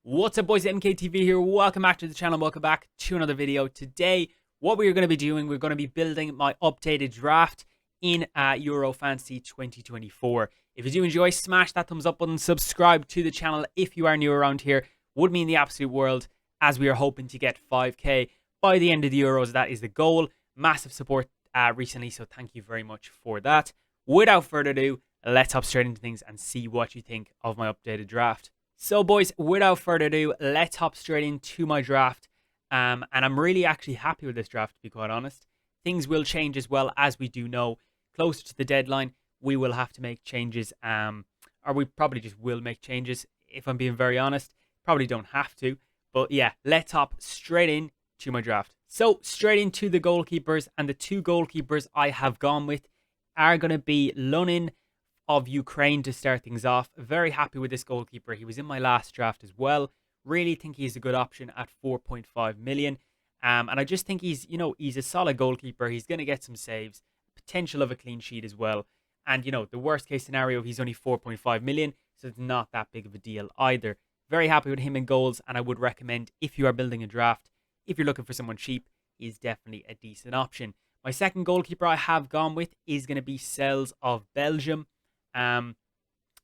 What's up, boys? MKTV here. Welcome back to the channel. Welcome back to another video. Today, what we're going to be doing, we're going to be building my updated draft in Euro Fantasy 2024. If you do enjoy, smash that thumbs up button. Subscribe to the channel if you are new around here. Would mean the absolute world, as we are hoping to get 5k by the end of the Euros. That is the goal. Massive support recently, so thank you very much for that. Without further ado, let's hop straight into things and see what you think of my updated draft. So, boys, without further ado, let's hop straight into my draft. And I'm really actually happy with this draft, to be quite honest. Things will change as well, as we do know. Closer to the deadline, we will have to make changes. Or we probably just will make changes, if I'm being very honest. Probably don't have to. But yeah, let's hop straight in to my draft. So, straight into the goalkeepers. And the two goalkeepers I have gone with are going to be Lunin of Ukraine to start things off. Very happy with this goalkeeper. He was in my last draft as well. Really think he's a good option at 4.5 million. And I just think he's a solid goalkeeper. He's going to get some saves, potential of a clean sheet as well. And, the worst case scenario, he's only 4.5 million. So it's not that big of a deal either. Very happy with him in goals. And I would recommend, if you are building a draft, if you're looking for someone cheap, he's definitely a decent option. My second goalkeeper I have gone with is going to be Sels of Belgium.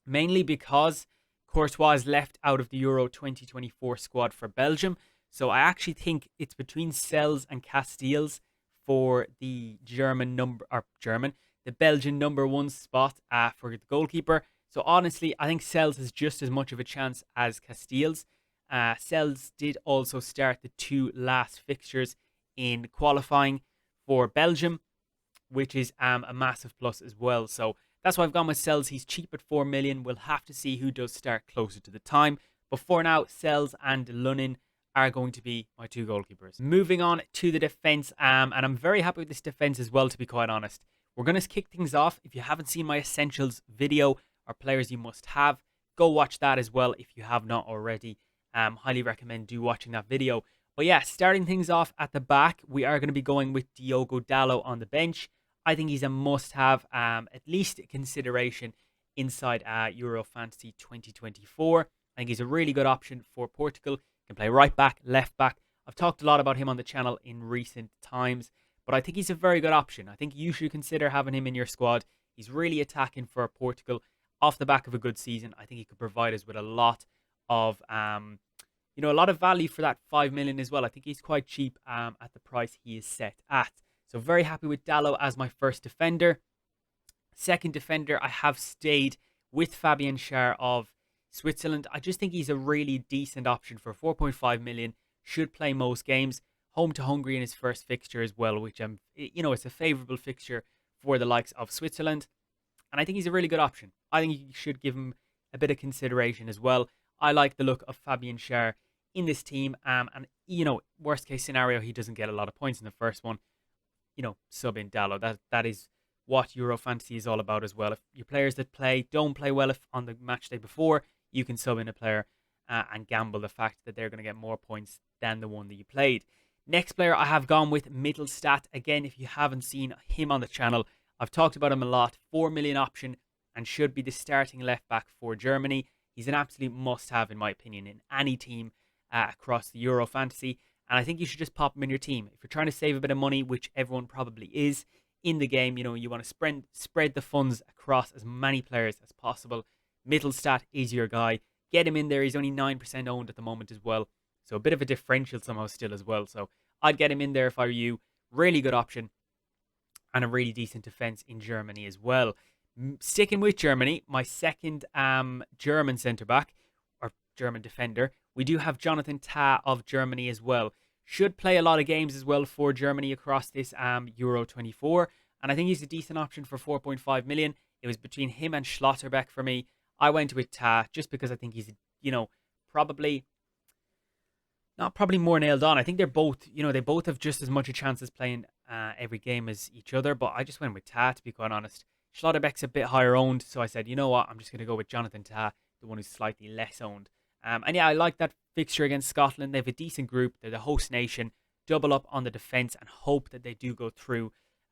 Mainly because Courtois is left out of the Euro 2024 squad for Belgium. So I actually think it's between Sels and Casteels for the the Belgian number one spot for the goalkeeper. So honestly, I think Sels has just as much of a chance as Casteels. Sels did also start the two last fixtures in qualifying for Belgium, which is a massive plus as well. So that's why I've gone with Sels. He's cheap at 4 million. We'll have to see who does start closer to the time. But for now, Sels and Lunin are going to be my two goalkeepers. Moving on to the defense, and I'm very happy with this defense as well, to be quite honest. We're going to kick things off. If you haven't seen my Essentials video, or players you must have, go watch that as well if you have not already. Highly recommend watching that video. But yeah, starting things off at the back, we are going to be going with Diogo Dalot on the bench. I think he's a must-have, at least a consideration inside Euro Fantasy 2024. I think he's a really good option for Portugal. He can play right back, left back. I've talked a lot about him on the channel in recent times, but I think he's a very good option. I think you should consider having him in your squad. He's really attacking for Portugal off the back of a good season. I think he could provide us with a lot of, a lot of value for that 5 million as well. I think he's quite cheap at the price he is set at. So very happy with Dalot as my first defender. Second defender, I have stayed with Fabian Schär of Switzerland. I just think he's a really decent option for 4.5 million. Should play most games. Home to Hungary in his first fixture as well, which it's a favourable fixture for the likes of Switzerland. And I think he's a really good option. I think you should give him a bit of consideration as well. I like the look of Fabian Schär in this team. And worst case scenario, he doesn't get a lot of points in the first one. Sub in Dalot. That is what Euro Fantasy is all about as well. If your players that don't play well on the match day before, you can sub in a player and gamble the fact that they're going to get more points than the one that you played. Next player I have gone with Mittelstadt. Again, if you haven't seen him on the channel, I've talked about him a lot. 4 million option and should be the starting left back for Germany. He's an absolute must-have, in my opinion, in any team across the Euro Fantasy. And I think you should just pop him in your team. If you're trying to save a bit of money, which everyone probably is in the game, you want to spread the funds across as many players as possible. Mittelstadt is your guy. Get him in there. He's only 9% owned at the moment as well. So a bit of a differential somehow still as well. So I'd get him in there if I were you. Really good option. And a really decent defense in Germany as well. Sticking with Germany, my second German centre-back, or German defender, we do have Jonathan Tah of Germany as well. Should play a lot of games as well for Germany across this Euro 24. And I think he's a decent option for 4.5 million. It was between him and Schlotterbeck for me. I went with Tah just because I think he's, probably more nailed on. I think they're both, they both have just as much a chance as playing every game as each other. But I just went with Tah, to be quite honest. Schlotterbeck's a bit higher owned. So I said, you know what? I'm just going to go with Jonathan Tah, the one who's slightly less owned. And yeah, I like that fixture against Scotland. They have a decent group. They're the host nation. Double up on the defence and hope that they do go through.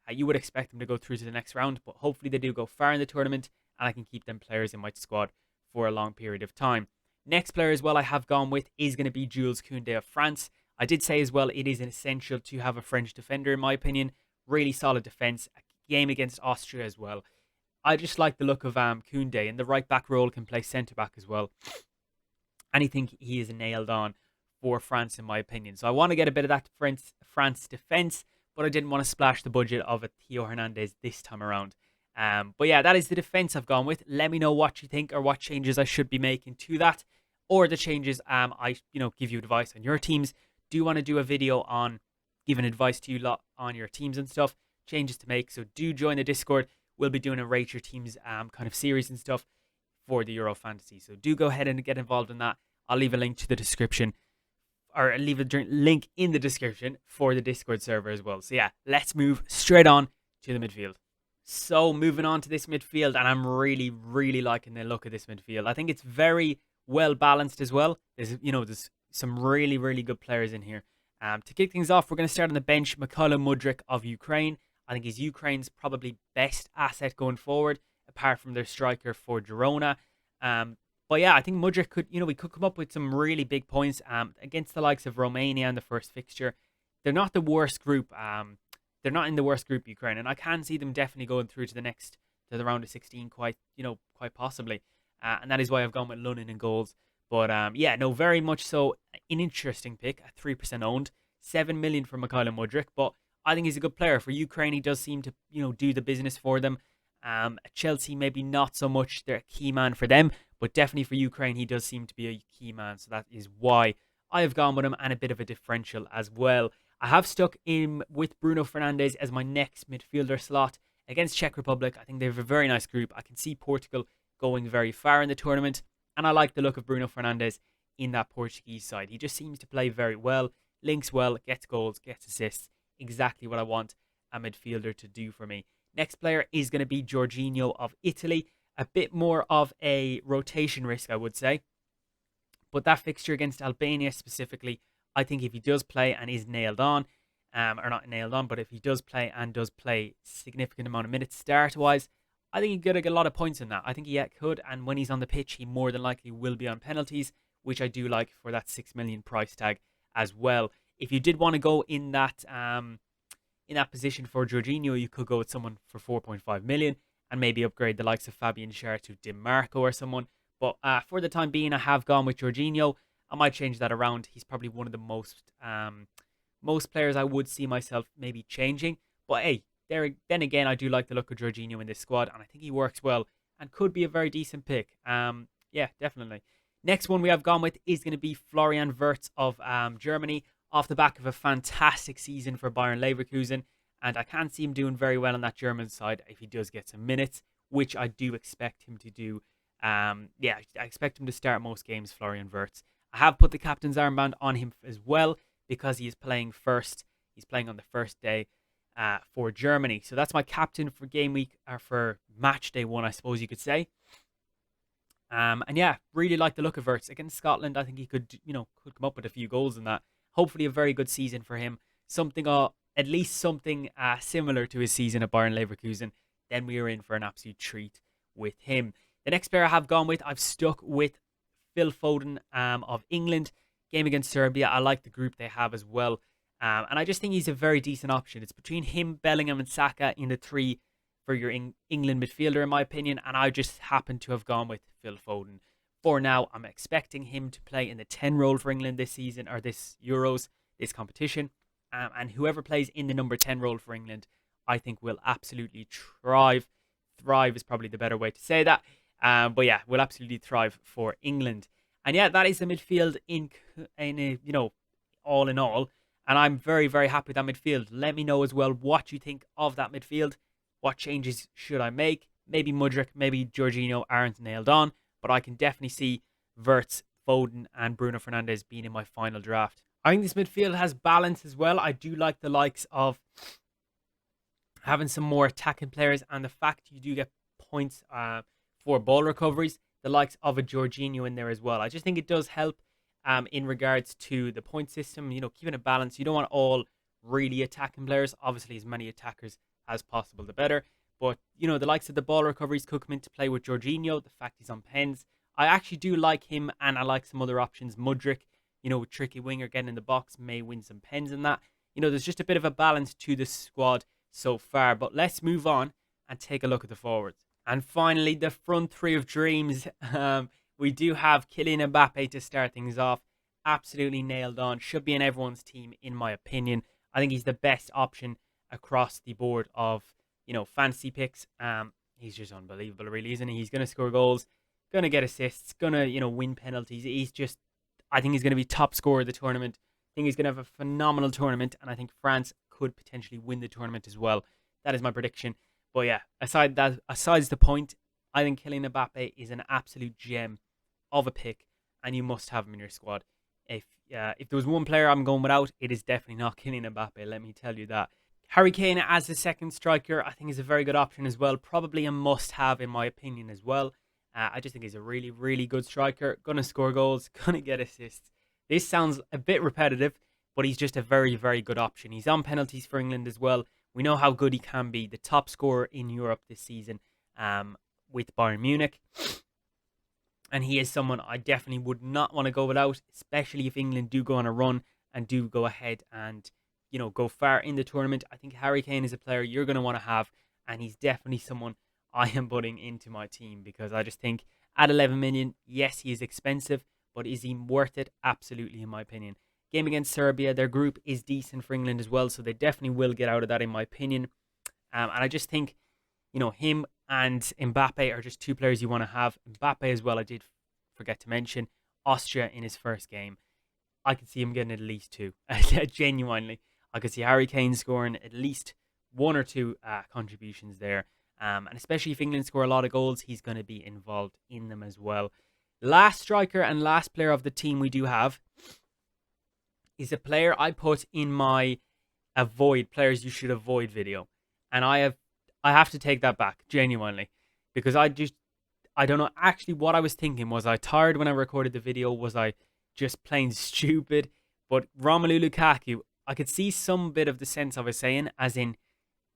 You would expect them to go through to the next round, but hopefully they do go far in the tournament and I can keep them players in my squad for a long period of time. Next player as well I have gone with is going to be Jules Koundé of France. I did say as well it is essential to have a French defender in my opinion. Really solid defence. A game against Austria as well. I just like the look of Koundé, and the right back role can play centre back as well. And I think he is nailed on for France in my opinion. So I want to get a bit of that France defence, but I didn't want to splash the budget of a Theo Hernandez this time around. But yeah, that is the defence I've gone with. Let me know what you think or what changes I should be making to that, or the changes I give you advice on your teams. Do you want to do a video on giving advice to you lot on your teams and stuff, changes to make? So do join the Discord. We'll be doing a rate your teams kind of series and stuff for the Euro Fantasy. So do go ahead and get involved in that. I'll leave a link to the description, or leave a link in the description for the Discord server as well. So yeah, let's move straight on to the midfield. So moving on to this midfield, and I'm really, really liking the look of this midfield. I think it's very well balanced as well. There's some really, really good players in here. To kick things off, we're going to start on the bench. Mikhailo Mudryk of Ukraine. I think he's Ukraine's probably best asset going forward, apart from their striker for Girona. But yeah, I think Mudryk we could come up with some really big points against the likes of Romania in the first fixture. They're not the worst group. They're not in the worst group, Ukraine, and I can see them definitely going through to the round of 16 quite possibly. And that is why I've gone with Lunin in goals. But yeah, no, very much so an interesting pick, at 3% owned, 7 million for Mikhailo Mudryk. But I think he's a good player for Ukraine. He does seem to do the business for them. Chelsea maybe not so much. They're a key man for them, but definitely for Ukraine he does seem to be a key man. So that is why I have gone with him, and a bit of a differential as well. I have stuck in with Bruno Fernandes as my next midfielder slot against Czech Republic. I think they have a very nice group. I can see Portugal going very far in the tournament, and I like the look of Bruno Fernandes in that Portuguese side. He just seems to play very well, links well, gets goals, gets assists. Exactly what I want a midfielder to do for me. Next player is going to be Jorginho of Italy. A bit more of a rotation risk, I would say. But that fixture against Albania specifically, I think if he does play and is nailed on, or not nailed on, but if he does play and does play significant amount of minutes start-wise, I think he's going to get a lot of points in that. I think he could, and when he's on the pitch, he more than likely will be on penalties, which I do like for that 6 million price tag as well. If you did want to go in that position for Jorginho, you could go with someone for 4.5 million and maybe upgrade the likes of Fabian Schär to Di Marco or someone. But for the time being, I have gone with Jorginho. I might change that around. He's probably one of the most players I would see myself maybe changing. But hey, then again, I do like the look of Jorginho in this squad, and I think he works well and could be a very decent pick. Yeah, definitely. Next one we have gone with is going to be Florian Wirtz of Germany, off the back of a fantastic season for Bayern Leverkusen. And I can see him doing very well on that German side if he does get some minutes, which I do expect him to do. Yeah, I expect him to start most games, Florian Wirtz. I have put the captain's armband on him as well because he is playing first. He's playing on the first day for Germany. So that's my captain for game week, or for match day 1, I suppose you could say. And yeah, really like the look of Wirtz against Scotland. I think he could come up with a few goals in that. Hopefully a very good season for him. Something, at least something similar to his season at Bayern Leverkusen. Then we are in for an absolute treat with him. The next player I have gone with, I've stuck with Phil Foden of England. Game against Serbia. I like the group they have as well. And I just think he's a very decent option. It's between him, Bellingham and Saka in the 3 for your England midfielder, in my opinion. And I just happen to have gone with Phil Foden. For now, I'm expecting him to play in the 10 role for England this season, or this Euros, this competition. And whoever plays in the number 10 role for England, I think will absolutely thrive. Thrive is probably the better way to say that. But yeah, will absolutely thrive for England. And yeah, that is the midfield in all in all. And I'm very, very happy with that midfield. Let me know as well what you think of that midfield. What changes should I make? Maybe Mudryk, maybe Jorginho aren't nailed on. But I can definitely see Wirtz, Foden and Bruno Fernandes being in my final draft. I think this midfield has balance as well. I do like the likes of having some more attacking players, and the fact you do get points for ball recoveries, the likes of a Jorginho in there as well. I just think it does help in regards to the point system, keeping it balanced. You don't want all really attacking players. Obviously, as many attackers as possible, the better. But, the likes of the ball recoveries could come into play with Jorginho. The fact he's on pens, I actually do like him, and I like some other options. Mudryk, tricky winger, getting in the box, may win some pens in that. There's just a bit of a balance to the squad so far. But let's move on and take a look at the forwards. And finally, the front three of dreams. We do have Kylian Mbappe to start things off. Absolutely nailed on. Should be in everyone's team, in my opinion. I think he's the best option across the board of, fantasy picks. He's just unbelievable, really, isn't he? He's going to score goals, going to get assists, going to, win penalties. I think he's going to be top scorer of the tournament. I think he's going to have a phenomenal tournament, and I think France could potentially win the tournament as well. That is my prediction. But yeah, aside the point, I think Kylian Mbappe is an absolute gem of a pick, and you must have him in your squad. If there was one player I'm going without, it is definitely not Kylian Mbappe, let me tell you that. Harry Kane as the second striker, I think is a very good option as well. Probably a must-have in my opinion as well. I just think he's a really, really good striker. Going to score goals, going to get assists. This sounds a bit repetitive, but he's just a very, very good option. He's on penalties for England as well. We know how good he can be. The top scorer in Europe this season with Bayern Munich. And he is someone I definitely would not want to go without, especially if England do go on a run and do go ahead and, go far in the tournament. I think Harry Kane is a player you're going to want to have, and he's definitely someone I am putting into my team because I just think at 11 million, yes, he is expensive, but is he worth it? Absolutely, in my opinion. Game against Serbia, their group is decent for England as well, so they definitely will get out of that, in my opinion. And I just think, him and Mbappe are just two players you want to have. Mbappe as well, I did forget to mention. Austria in his first game. I could see him getting at least two. Genuinely. I could see Harry Kane scoring at least one or two contributions there. And especially if England score a lot of goals, he's going to be involved in them as well. Last striker and last player of the team we do have is a player I put in my avoid players you should avoid video. And I have to take that back, genuinely. Because I don't know actually what I was thinking. Was I tired when I recorded the video? Was I just plain stupid? But Romelu Lukaku, I could see some bit of the sense I was saying, as in,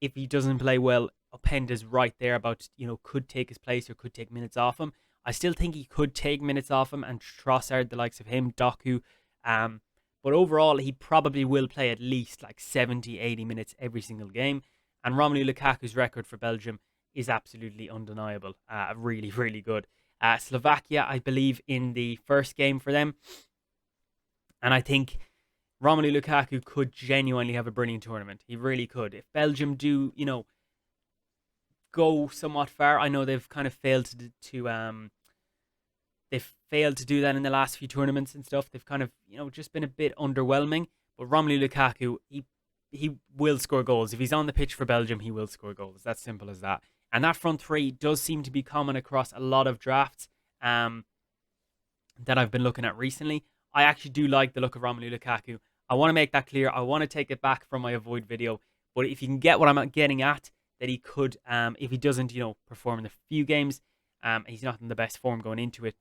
if he doesn't play well, Openda's right there about, could take his place or could take minutes off him. I still think he could take minutes off him, and Trossard, the likes of him, Doku. But overall, he probably will play at least like 70, 80 minutes every single game. And Romelu Lukaku's record for Belgium is absolutely undeniable. Really, really good. Slovakia, I believe, in the first game for them. And I think Romelu Lukaku could genuinely have a brilliant tournament. He really could. If Belgium do, go somewhat far, I know they've kind of failed they've failed to do that in the last few tournaments and stuff. They've kind of, just been a bit underwhelming. But Romelu Lukaku, he will score goals. If he's on the pitch for Belgium, he will score goals. That's simple as that. And that front three does seem to be common across a lot of drafts that I've been looking at recently. I actually do like the look of Romelu Lukaku. I want to make that clear. I want to take it back from my avoid video. But if you can get what I'm getting at, that he could, if he doesn't, perform in a few games, he's not in the best form going into it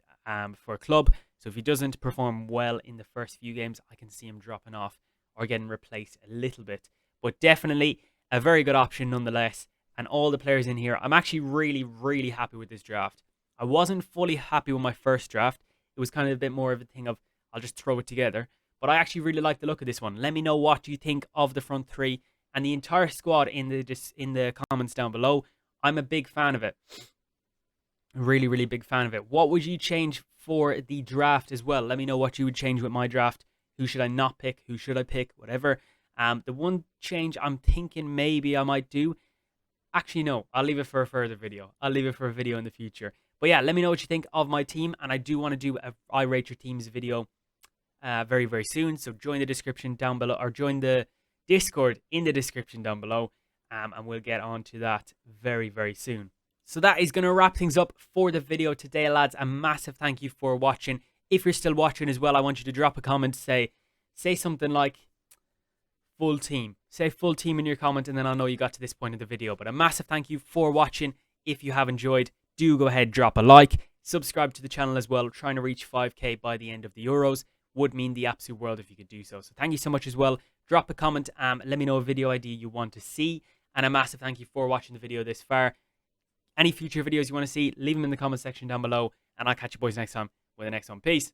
for a club. So if he doesn't perform well in the first few games, I can see him dropping off or getting replaced a little bit. But definitely a very good option nonetheless. And all the players in here, I'm actually really, really happy with this draft. I wasn't fully happy with my first draft. It was kind of a bit more of a thing of, I'll just throw it together. But I actually really like the look of this one. Let me know what you think of the front three and the entire squad in the comments down below. I'm a big fan of it. Really, really big fan of it. What would you change for the draft as well? Let me know what you would change with my draft. Who should I not pick? Who should I pick? Whatever. The one change I'm thinking maybe I might do. Actually, no. I'll leave it for a further video. I'll leave it for a video in the future. But yeah, let me know what you think of my team. And I do want to do a I Rate Your Teams video very, very soon. So join the description down below, or join the Discord in the description down below. And we'll get on to that very, very soon. So that is going to wrap things up for the video today, lads. A massive thank you for watching. If you're still watching as well, I want you to drop a comment. Say something like full team. Say full team in your comment, and then I'll know you got to this point of the video. But a massive thank you for watching. If you have enjoyed, do go ahead, drop a like. Subscribe to the channel as well. Trying to reach 5k by the end of the Euros would mean the absolute world if you could do so. So thank you so much as well. Drop a comment. Let me know a video idea you want to see. And a massive thank you for watching the video this far. Any future videos you want to see, leave them in the comment section down below. and I'll catch you boys next time with the next one. Peace.